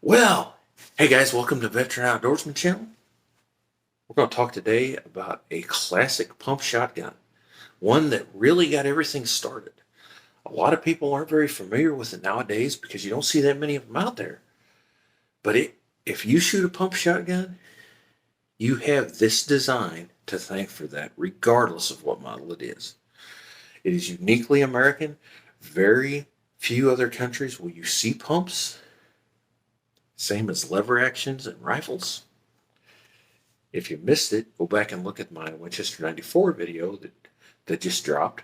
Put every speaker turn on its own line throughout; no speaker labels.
Well, hey guys, welcome to Veteran Outdoorsman Channel. We're going to talk today about a classic pump shotgun, one that really got everything started. A lot of people aren't very familiar with it nowadays because you don't see that many of them out there. But if you shoot a pump shotgun, you have this design to thank for that, regardless of what model it is. It is uniquely American. Very few other countries will you see pumps, same as lever actions and rifles. If you missed it, go back and look at my Winchester 94 video that just dropped.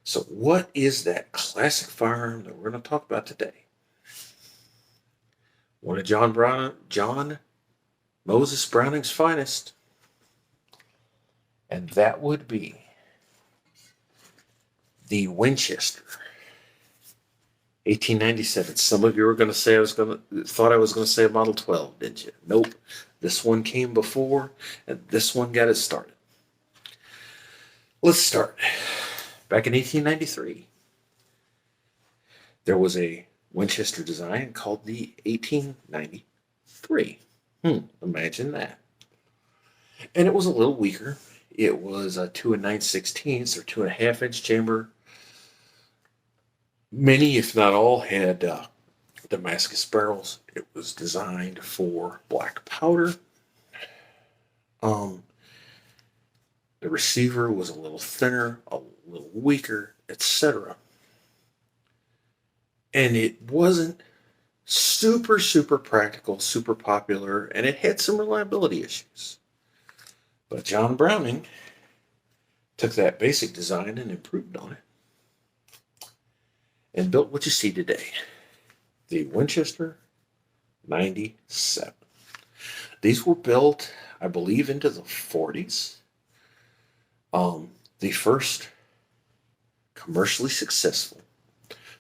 So what is that classic firearm that we're going to talk about today? One of John Moses Browning's finest. And that would be the Winchester 1897. Some of you were going to say thought I was going to say a Model 12, didn't you? Nope. This one came before, and this one got it started. Let's start. Back in 1893, there was a Winchester design called the 1893. Imagine that. And it was a little weaker. It was a 2 9/16 or 2.5-inch chamber. Many, if not all, had Damascus barrels. It was designed for black powder. The receiver was a little thinner, a little weaker, etc. And it wasn't super practical, super popular, and it had some reliability issues. But John Browning took that basic design and improved on it and built what you see today, the Winchester 97. These were built, I believe, into the 40s. The first commercially successful,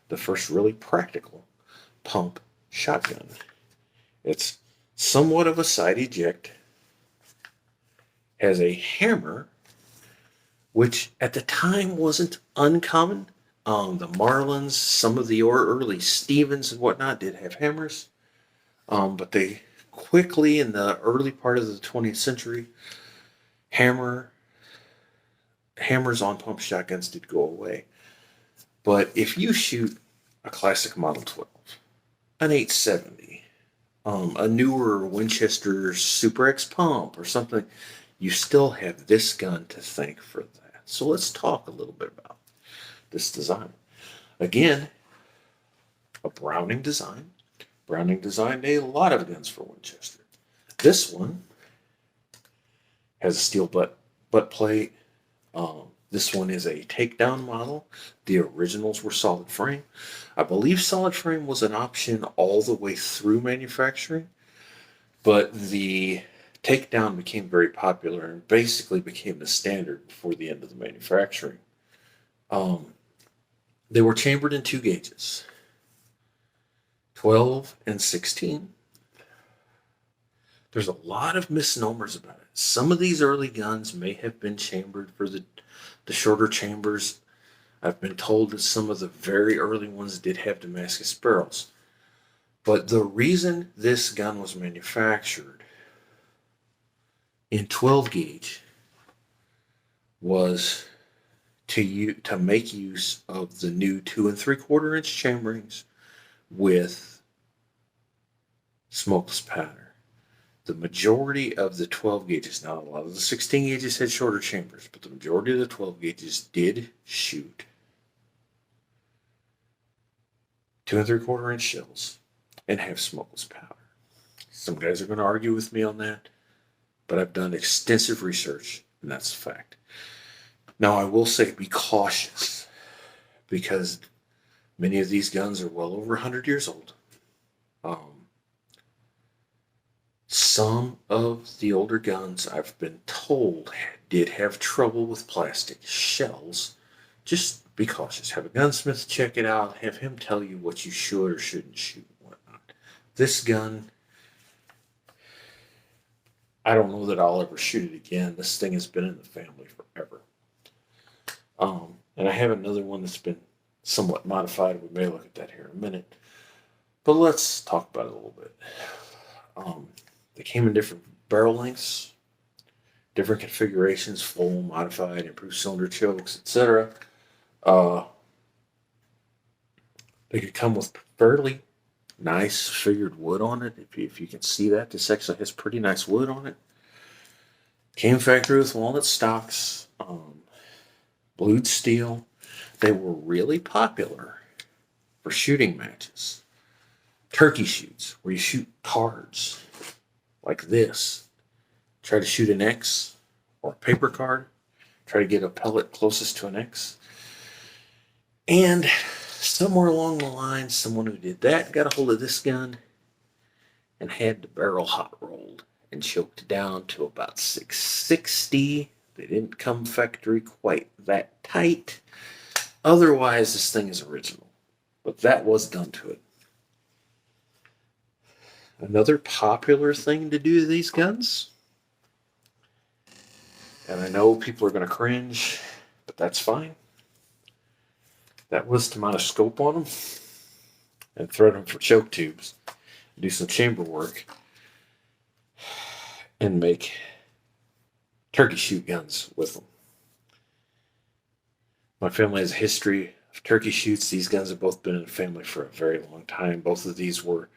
the first really practical pump shotgun. It's somewhat of a side eject, has a hammer, which at the time wasn't uncommon. The Marlins, some of the early Stevens and whatnot did have hammers, but they quickly, in the early part of the 20th century, hammers on pump shotguns did go away. But if you shoot a classic Model 12, an 870, a newer Winchester Super X pump or something, you still have this gun to thank for that. So let's talk a little bit about this design. Again, a Browning design. Browning designed a lot of guns for Winchester. This one has a steel butt plate. This one is a takedown model. The originals were solid frame. I believe solid frame was an option all the way through manufacturing, but the takedown became very popular and basically became the standard before the end of the manufacturing. They were chambered in 2 gauges, 12 and 16. There's a lot of misnomers about it. Some of these early guns may have been chambered for the shorter chambers. I've been told that some of the very early ones did have Damascus barrels. But the reason this gun was manufactured in 12 gauge was to make use of the new 2 3/4-inch chamberings with smokeless powder. The majority of the 12 gauges, now a lot of the 16 gauges had shorter chambers, but the majority of the 12 gauges did shoot 2 3/4-inch shells and have smokeless powder. Some guys are going to argue with me on that, but I've done extensive research, and that's a fact. Now, I will say be cautious, because many of these guns are well over 100 years old. Some of the older guns, I've been told, did have trouble with plastic shells. Just be cautious. Have a gunsmith check it out. Have him tell you what you should or shouldn't shoot and whatnot. This gun, I don't know that I'll ever shoot it again. This thing has been in the family forever. And I have another one that's been somewhat modified. We may look at that here in a minute. But let's talk about it a little bit. Um, they came in different barrel lengths, different configurations, full, modified, improved cylinder chokes, etc. Uh, they could come with fairly nice figured wood on it. If you can see that, this actually has pretty nice wood on it. Came factory with walnut stocks, blued steel. They were really popular for shooting matches. Turkey shoots, where you shoot cards like this. Try to shoot an X or a paper card. Try to get a pellet closest to an X. And somewhere along the line, someone who did that got a hold of this gun and had the barrel hot rolled and choked down to about 660. They didn't come factory quite that tight. Otherwise, this thing is original. But that was done to it. Another popular thing to do to these guns, and I know people are going to cringe, but that's fine. That was to mount a scope on them and thread them for choke tubes, do some chamber work, and make turkey shoot guns with them. My family has a history of turkey shoots. These guns have both been in the family for a very long time. Both of these were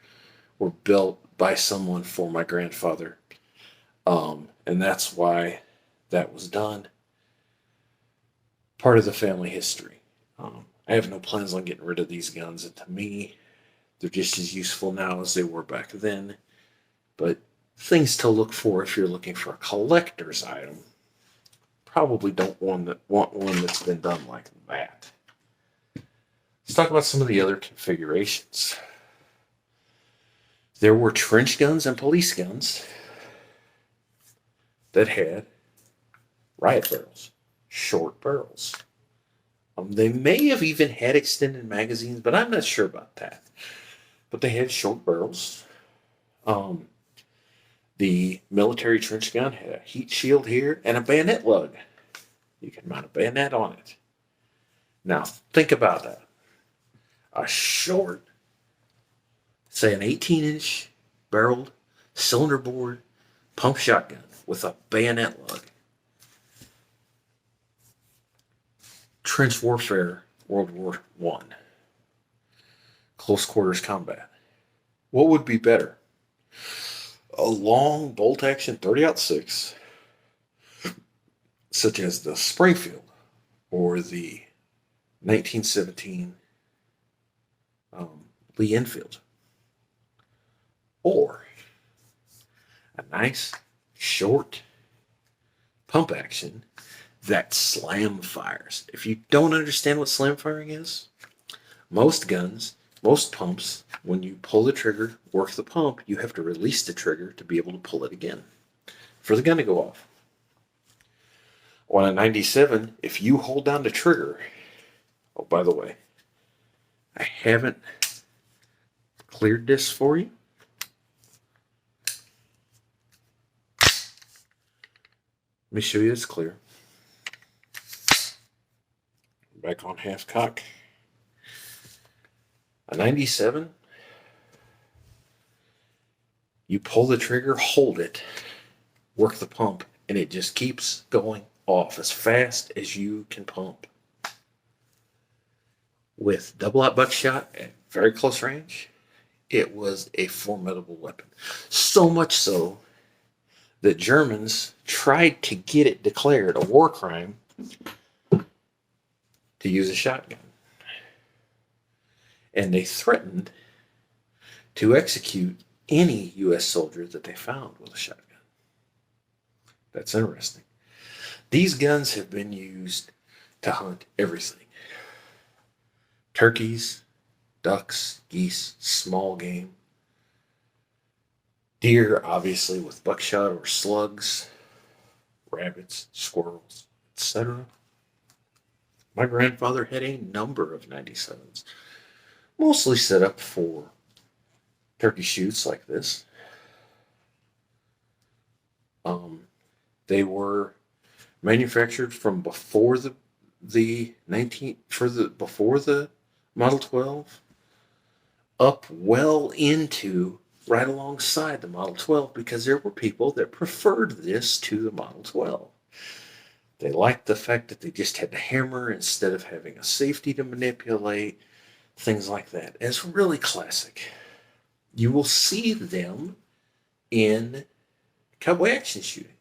built by someone for my grandfather. And that's why that was done. Part of the family history. I have no plans on getting rid of these guns. And to me, they're just as useful now as they were back then. But things to look for if you're looking for a collector's item. Probably don't want one that's been done like that. Let's talk about some of the other configurations. There were trench guns and police guns that had riot barrels, short barrels. They may have even had extended magazines, but I'm not sure about that. But they had short barrels. The military trench gun had a heat shield here and a bayonet lug. You can mount a bayonet on it. Now, think about that. A short, say an 18-inch barreled cylinder bore pump shotgun with a bayonet lug. Trench warfare, World War I. Close quarters combat. What would be better? A long bolt action 30-06, such as the Springfield or the 1917 Lee Enfield, or a nice short pump action that slam fires. If you don't understand what slam firing is, most guns, most pumps, when you pull the trigger, work the pump, you have to release the trigger to be able to pull it again for the gun to go off. On a 97, if you hold down the trigger, oh, by the way, I haven't cleared this for you. Let me show you it's clear. Back on half cock. A 97, you pull the trigger, hold it, work the pump, and it just keeps going off as fast as you can pump. With double-aught buckshot at very close range, it was a formidable weapon. So much so that Germans tried to get it declared a war crime to use a shotgun. And they threatened to execute any U.S. soldier that they found with a shotgun. That's interesting. These guns have been used to hunt everything. Turkeys, ducks, geese, small game. Deer, obviously, with buckshot or slugs. Rabbits, squirrels, etc. My grandfather had a number of 97s. Mostly set up for turkey shoots like this. They were manufactured from before the Model 12. up well into right alongside the Model 12 because there were people that preferred this to the Model 12. They liked the fact that they just had the hammer instead of having a safety to manipulate, things like that. It's really classic. You will see them in cowboy action shooting.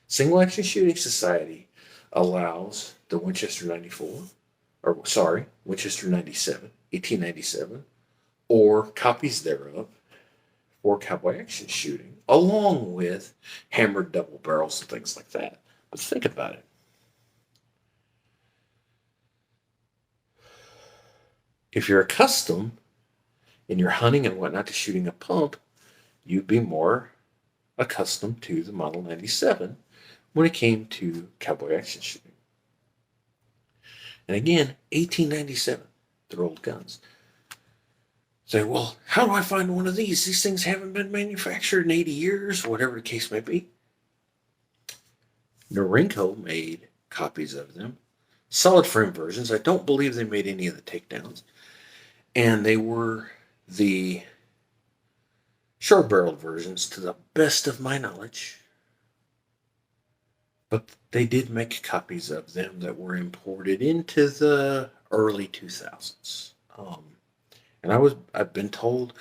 Single Action Shooting Society allows the Winchester 94, or sorry, Winchester 97, 1897, or copies thereof for cowboy action shooting, along with hammered double barrels and things like that. But think about it. If you're accustomed in your hunting and whatnot to shooting a pump, you'd be more accustomed to the Model 97 when it came to cowboy action shooting. And again, 1897, they're old guns. Say, well, how do I find one of these? These things haven't been manufactured in 80 years, whatever the case may be. Norinco made copies of them, solid frame versions. I don't believe they made any of the takedowns. And they were the short barreled versions to the best of my knowledge. But they did make copies of them that were imported into the early 2000s. And I've been told,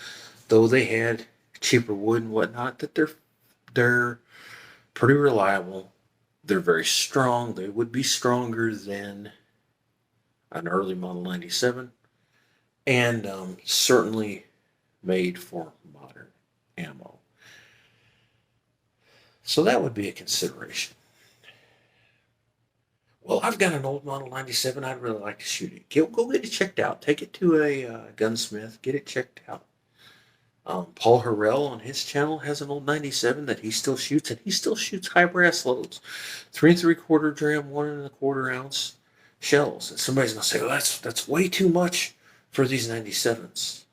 though they had cheaper wood and whatnot, that they're pretty reliable. They're very strong. They would be stronger than an early Model 97, and certainly made for modern ammo. So that would be a consideration. Well, I've got an old Model 97. I'd really like to shoot it. Go get it checked out. Take it to a gunsmith. Get it checked out. Paul Harrell on his channel has an old 97 that he still shoots, and he still shoots high brass loads, 3 3/4 dram, 1 1/4 ounce shells. And somebody's gonna say, "Well, that's way too much for these 97s."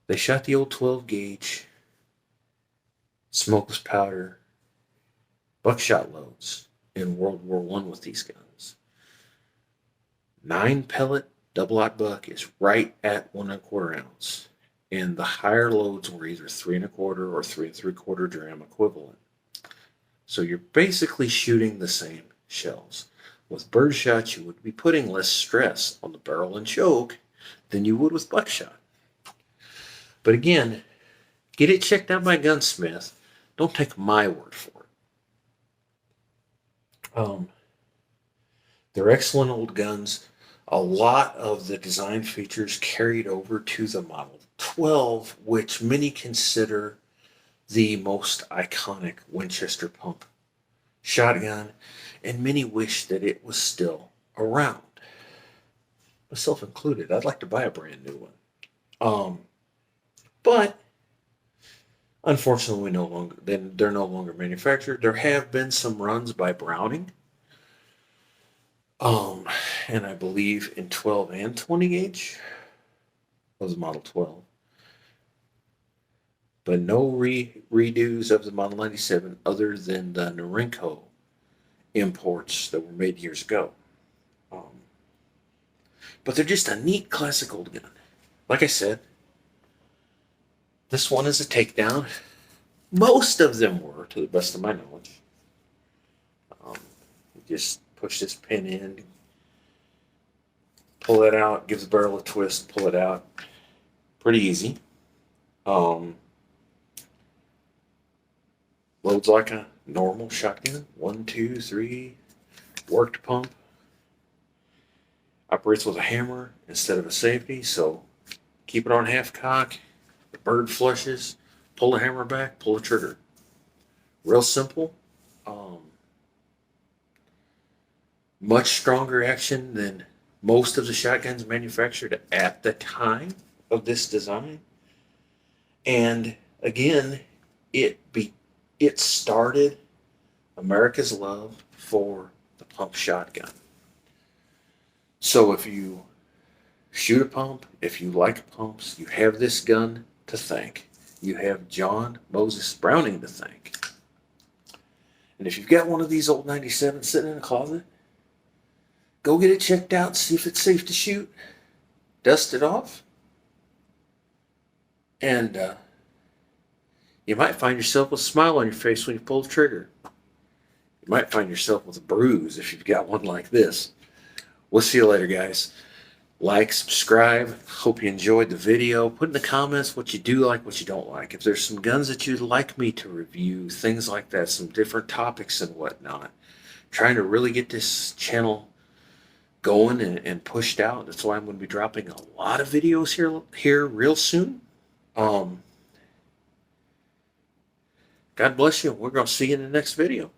They shot the old 12 gauge smokeless powder buckshot loads in World War I with these guns. 9 pellet double-aught buck is right at 1 1/4 ounce, and the higher loads were either 3 1/4 or 3 3/4 dram equivalent. So you're basically shooting the same shells. With birdshot, you would be putting less stress on the barrel and choke than you would with buckshot. But again, get it checked out by a gunsmith. Don't take my word for it. They're excellent old guns. A lot of the design features carried over to the Model 12, which many consider the most iconic Winchester pump shotgun, and many wish that it was still around. Myself included. I'd like to buy a brand new one. But unfortunately, they're no longer manufactured. There have been some runs by Browning. And I believe in 12 and 20 gauge was Model 12. But no redos of the Model 97 other than the Norinco imports that were made years ago. But they're just a neat classic old gun. Like I said, this one is a takedown. Most of them were, to the best of my knowledge. You just push this pin in, pull it out, give the barrel a twist, pull it out. Pretty easy. Loads like a normal shotgun. 1, 2, 3, worked pump. Operates with a hammer instead of a safety, so keep it on half cock. The bird flushes, pull the hammer back, pull the trigger. Real simple. Much stronger action than most of the shotguns manufactured at the time of this design. And again, it started America's love for the pump shotgun. So if you shoot a pump, if you like pumps, you have this gun to thank. You have John Moses Browning to thank. And if you've got one of these old 97s sitting in a closet, Go get it checked out, see if it's safe to shoot, dust it off, and you might find yourself with a smile on your face when you pull the trigger. You might find yourself with a bruise if you've got one like this. We'll see you later, guys. Like, subscribe. Hope you enjoyed the video. Put in the comments what you do like, what you don't like. If there's some guns that you'd like me to review, things like that, some different topics and whatnot. Trying to really get this channel going and pushed out. That's why I'm going to be dropping a lot of videos here real soon. God bless you. We're going to see you in the next video.